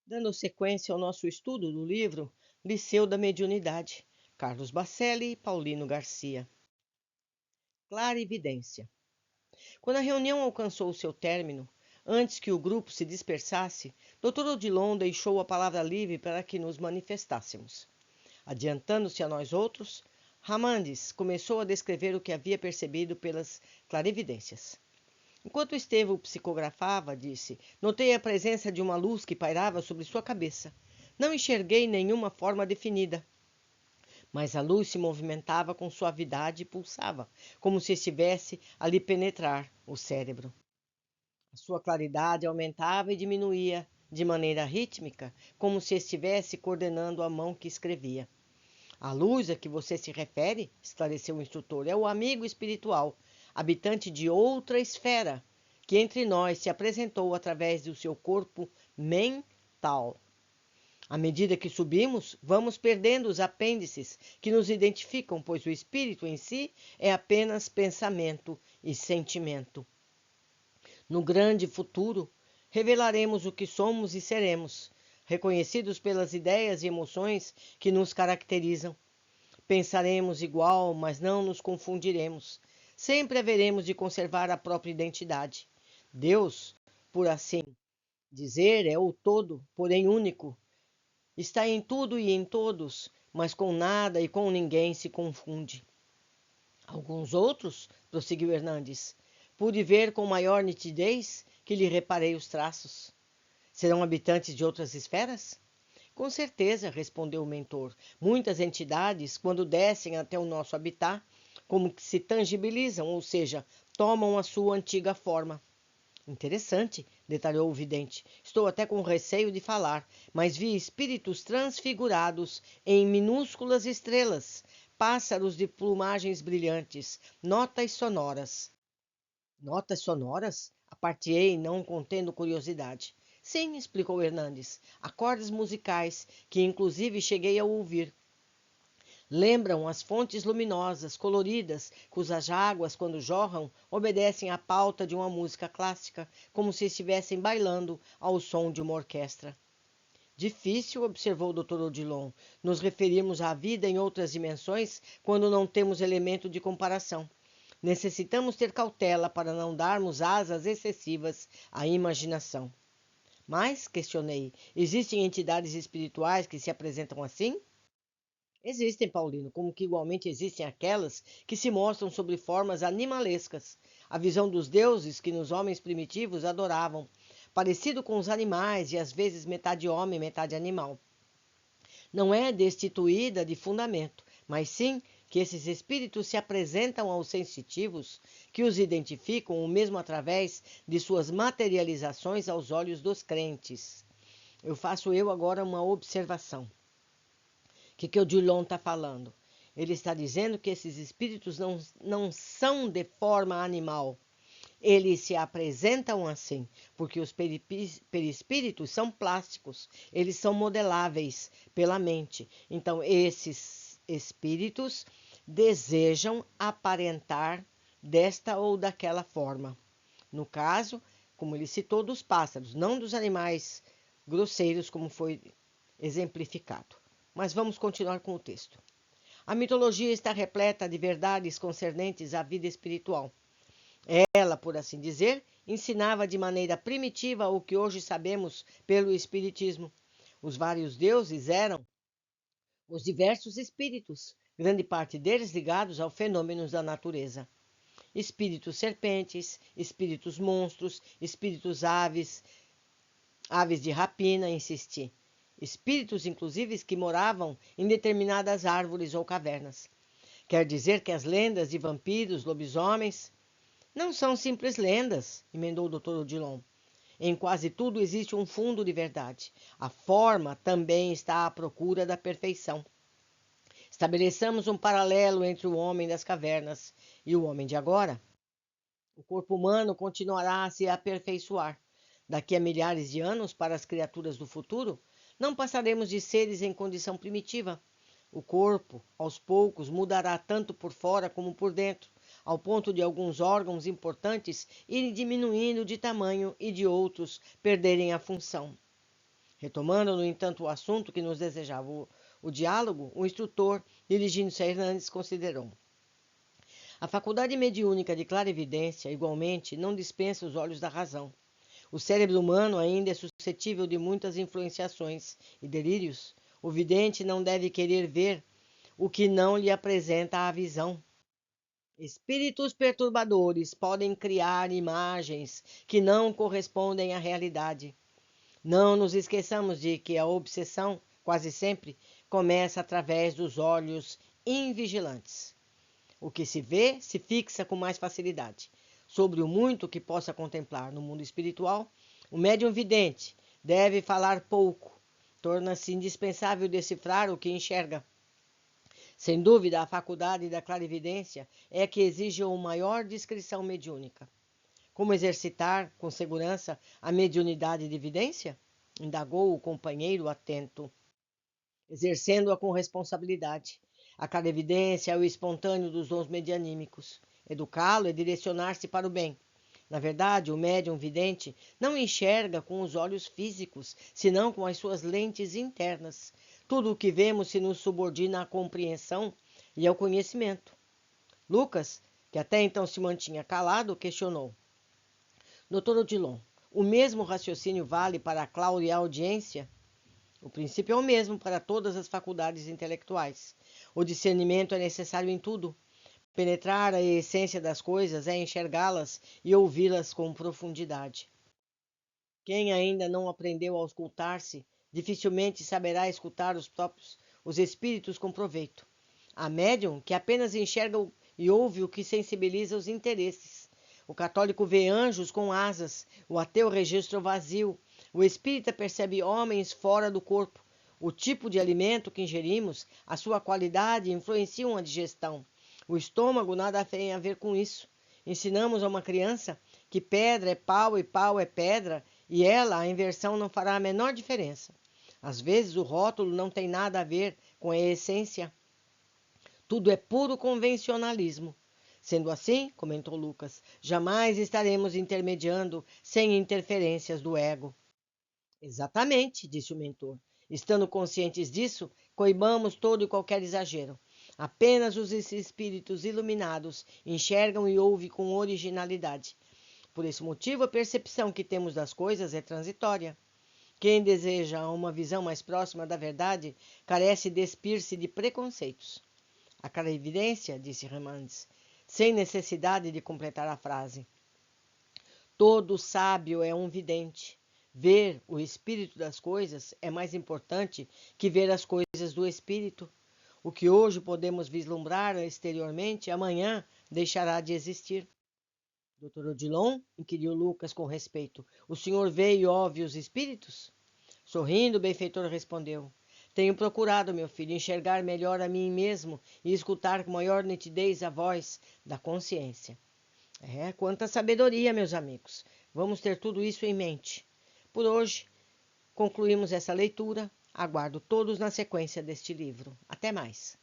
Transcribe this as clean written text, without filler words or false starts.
Dando sequência ao nosso estudo do livro Liceu da Mediunidade, Carlos Bacelli e Paulino Garcia. Clarividência. Quando a reunião alcançou seu término, antes que o grupo se dispersasse, Dr. Odilon deixou a palavra livre para que nos manifestássemos. Adiantando-se a nós outros, Ramandes começou a descrever o que havia percebido pelas clarividências. Enquanto Estevão psicografava, disse: Notei a presença de uma luz que pairava sobre sua cabeça. Não enxerguei nenhuma forma definida, mas a luz se movimentava com suavidade e pulsava, como se estivesse a lhe penetrar o cérebro. A sua claridade aumentava e diminuía de maneira rítmica, como se estivesse coordenando a mão que escrevia. A luz a que você se refere, esclareceu o instrutor, é o amigo espiritual, habitante de outra esfera, que entre nós se apresentou através do seu corpo mental. À medida que subimos, vamos perdendo os apêndices que nos identificam, pois o espírito em si é apenas pensamento e sentimento. No grande futuro, revelaremos o que somos e seremos, reconhecidos pelas ideias e emoções que nos caracterizam. Pensaremos igual, mas não nos confundiremos. Sempre haveremos de conservar a própria identidade. Deus, por assim dizer, é o todo, porém único. Está em tudo e em todos, mas com nada e com ninguém se confunde. Alguns outros, prosseguiu Hernandes, pude ver com maior nitidez que lhe reparei os traços. Serão habitantes de outras esferas? Com certeza, respondeu o mentor. Muitas entidades, quando descem até o nosso habitat, como que se tangibilizam, ou seja, tomam a sua antiga forma. Interessante, detalhou o vidente. Estou até com receio de falar, mas vi espíritos transfigurados em minúsculas estrelas, pássaros de plumagens brilhantes, notas sonoras. Notas sonoras? Apartei, não contendo curiosidade. Sim, explicou Hernandes. Acordes musicais, que inclusive cheguei a ouvir. Lembram as fontes luminosas, coloridas, cujas águas, quando jorram, obedecem à pauta de uma música clássica, como se estivessem bailando ao som de uma orquestra. Difícil, observou o Dr. Odilon, nos referirmos à vida em outras dimensões quando não temos elemento de comparação. Necessitamos ter cautela para não darmos asas excessivas à imaginação. Mas, questionei, existem entidades espirituais que se apresentam assim? Existem, Paulino, como que igualmente existem aquelas que se mostram sob formas animalescas, a visão dos deuses que nos homens primitivos adoravam, parecido com os animais e às vezes metade homem, metade animal. Não é destituída de fundamento, mas sim que esses espíritos se apresentam aos sensitivos, que os identificam o mesmo através de suas materializações aos olhos dos crentes. Faço eu agora uma observação. O que o Dillon está falando? Ele está dizendo que esses espíritos não são de forma animal. Eles se apresentam assim, porque os perispíritos são plásticos, eles são modeláveis pela mente. Então, esses espíritos desejam aparentar desta ou daquela forma. No caso, como ele citou, dos pássaros, não dos animais grosseiros, como foi exemplificado. Mas vamos continuar com o texto. A mitologia está repleta de verdades concernentes à vida espiritual. Ela, por assim dizer, ensinava de maneira primitiva o que hoje sabemos pelo Espiritismo. Os vários deuses eram os diversos espíritos, grande parte deles ligados aos fenômenos da natureza. Espíritos serpentes, espíritos monstros, espíritos aves, aves de rapina, insisti. Espíritos, inclusive, que moravam em determinadas árvores ou cavernas. Quer dizer que as lendas de vampiros, lobisomens, não são simples lendas, emendou o Dr. Odilon. Em quase tudo existe um fundo de verdade. A forma também está à procura da perfeição. Estabeleçamos um paralelo entre o homem das cavernas e o homem de agora. O corpo humano continuará a se aperfeiçoar. Daqui a milhares de anos, para as criaturas do futuro, não passaremos de seres em condição primitiva. O corpo, aos poucos, mudará tanto por fora como por dentro, ao ponto de alguns órgãos importantes irem diminuindo de tamanho e de outros perderem a função. Retomando, no entanto, o assunto que nos desejava o diálogo, o instrutor, dirigindo-se a Hernandes, considerou: a faculdade mediúnica de clarividência, igualmente, não dispensa os olhos da razão. O cérebro humano ainda é suscetível de muitas influenciações e delírios. O vidente não deve querer ver o que não lhe apresenta a visão. Espíritos perturbadores podem criar imagens que não correspondem à realidade. Não nos esqueçamos de que a obsessão, quase sempre, começa através dos olhos invigilantes. O que se vê se fixa com mais facilidade. Sobre o muito que possa contemplar no mundo espiritual, o médium vidente deve falar pouco. Torna-se indispensável decifrar o que enxerga. Sem dúvida, a faculdade da clarividência é a que exige uma maior discrição mediúnica. Como exercitar, com segurança, a mediunidade de evidência? Indagou o companheiro atento. Exercendo-a com responsabilidade. A clarividência é o espontâneo dos dons medianímicos. Educá-lo é direcionar-se para o bem. Na verdade, o médium vidente não enxerga com os olhos físicos, senão com as suas lentes internas. Tudo o que vemos se nos subordina à compreensão e ao conhecimento. Lucas, que até então se mantinha calado, questionou: Dr. Odilon, o mesmo raciocínio vale para a clareaudiência? O princípio é o mesmo para todas as faculdades intelectuais. O discernimento é necessário em tudo. Penetrar a essência das coisas é enxergá-las e ouvi-las com profundidade. Quem ainda não aprendeu a auscultar-se, dificilmente saberá escutar os espíritos com proveito. Há médium que apenas enxerga e ouve o que sensibiliza os interesses. O católico vê anjos com asas, o ateu registra o vazio, o espírita percebe homens fora do corpo. O tipo de alimento que ingerimos, a sua qualidade influenciam a digestão. O estômago nada tem a ver com isso. Ensinamos a uma criança que pedra é pau e pau é pedra, e ela, a inversão, não fará a menor diferença. Às vezes o rótulo não tem nada a ver com a essência. Tudo é puro convencionalismo. Sendo assim, comentou Lucas, jamais estaremos intermediando sem interferências do ego. Exatamente, disse o mentor. Estando conscientes disso, coibamos todo e qualquer exagero. Apenas os espíritos iluminados enxergam e ouvem com originalidade. Por esse motivo, a percepção que temos das coisas é transitória. Quem deseja uma visão mais próxima da verdade carece despir-se de preconceitos. A clarividência, disse Hernandes, sem necessidade de completar a frase. Todo sábio é um vidente. Ver o espírito das coisas é mais importante que ver as coisas do espírito. O que hoje podemos vislumbrar exteriormente, amanhã deixará de existir. Dr. Odilon, inquiriu Lucas com respeito, o senhor vê e ouve os espíritos? Sorrindo, o benfeitor respondeu: tenho procurado, meu filho, enxergar melhor a mim mesmo e escutar com maior nitidez a voz da consciência. Quanta sabedoria, meus amigos. Vamos ter tudo isso em mente. Por hoje, concluímos essa leitura. Aguardo todos na sequência deste livro. Até mais.